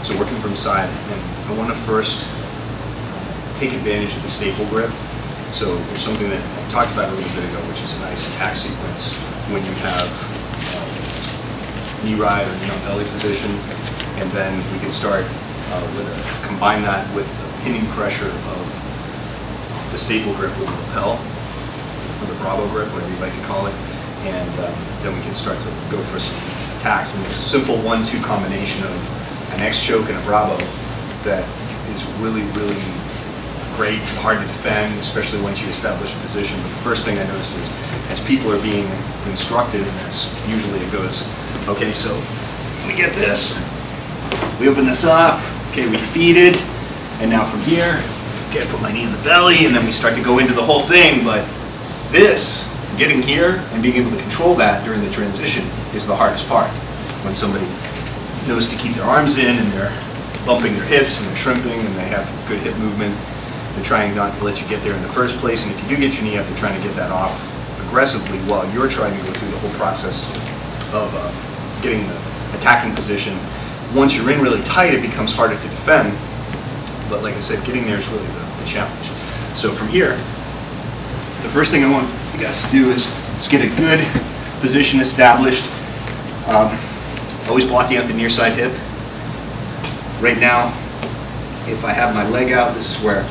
So working from side, and I want to first take advantage of the staple grip. So there's something that I talked about a little bit ago, which is a nice attack sequence when you have knee ride or knee on belly position, and then we can start combine that with the pinning pressure of the staple grip with the lapel, or the Bravo grip, whatever you like to call it, and then we can start to go for some attacks. And there's a simple 1-2 combination of an X choke and a Bravo that is really, really great, hard to defend, especially once you establish a position. But the first thing I notice is, as people are being instructed, and that's usually it goes, okay, so we get this, we open this up, okay, we feed it, and now from here, okay, I put my knee in the belly, and then we start to go into the whole thing. But this, getting here and being able to control that during the transition is the hardest part. When somebody knows to keep their arms in and they're bumping their hips and they're shrimping and they have good hip movement, they're trying not to let you get there in the first place, and if you do get your knee up, they're trying to get that off aggressively while you're trying to go through the whole process of getting the attacking position. Once you're in really tight, it becomes harder to defend, but like I said, getting there is really the challenge. So from here, the first thing I want you guys to do is get a good position established. Always blocking out the near side hip. Right now, if I have my leg out, this is where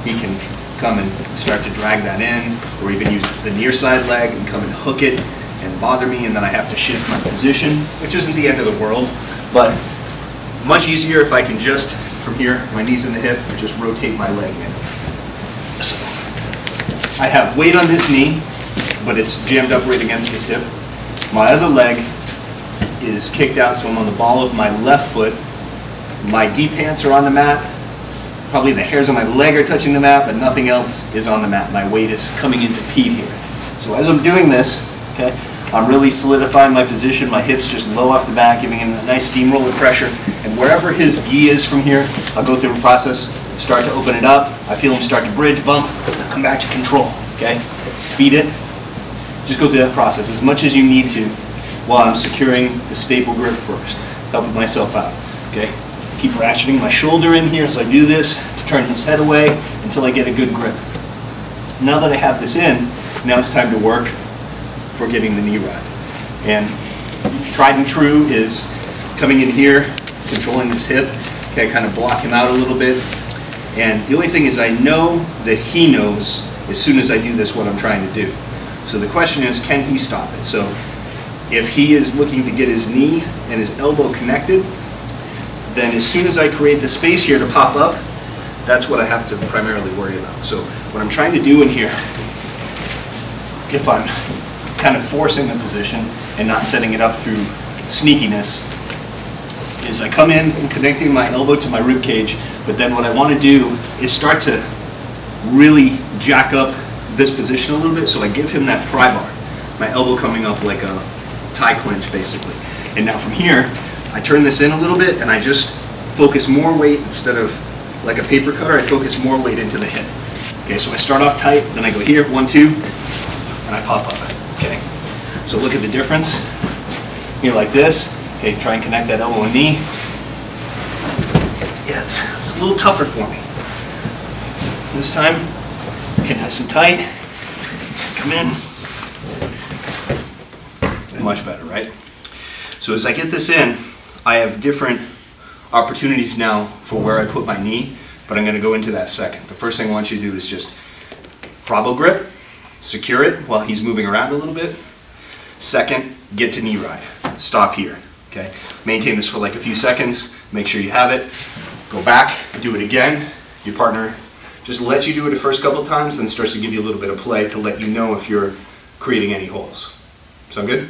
he can come and start to drag that in, or even use the near side leg and come and hook it and bother me, and then I have to shift my position, which isn't the end of the world, but much easier if I can just, from here, my knees in the hip, and just rotate my leg in. So I have weight on this knee, but it's jammed up right against his hip. My other leg is kicked out, so I'm on the ball of my left foot. My D-pants are on the mat. Probably the hairs on my leg are touching the mat, but nothing else is on the mat. My weight is coming into Pete here. So as I'm doing this, okay, I'm really solidifying my position. My hips just low off the back, giving him a nice steamroller pressure. And wherever his gi is from here, I'll go through a process, start to open it up. I feel him start to bridge, bump, come back to control, okay? Feed it. Just go through that process as much as you need to while I'm securing the staple grip first, helping myself out, okay? Keep ratcheting my shoulder in here as I do this to turn his head away until I get a good grip. Now that I have this in, now it's time to work for getting the knee ride. And tried and true is coming in here, controlling this hip, okay, kind of block him out a little bit. And the only thing is I know that he knows as soon as I do this what I'm trying to do. So the question is, can he stop it? So if he is looking to get his knee and his elbow connected, then as soon as I create the space here to pop up, that's what I have to primarily worry about. So what I'm trying to do in here, if I'm kind of forcing the position and not setting it up through sneakiness, is I come in and connecting my elbow to my rib cage, but then what I want to do is start to really jack up this position a little bit, so I give him that pry bar, my elbow coming up like a tie clinch basically. And now from here, I turn this in a little bit and I just focus more weight instead of like a paper cutter, I focus more weight into the hip. Okay, so I start off tight, then I go here, 1, 2, and I pop up, okay? So look at the difference. Here like this, okay, try and connect that elbow and knee. Yeah, it's a little tougher for me. This time, okay, nice and tight, come in. Much better, right? So as I get this in, I have different opportunities now for where I put my knee, but I'm going to go into that second. The first thing I want you to do is just Bravo grip, secure it while he's moving around a little bit. Second, get to knee ride. Stop here, okay? Maintain this for like a few seconds, make sure you have it. Go back, do it again. Your partner just lets you do it the first couple times, then starts to give you a little bit of play to let you know if you're creating any holes. Sound good?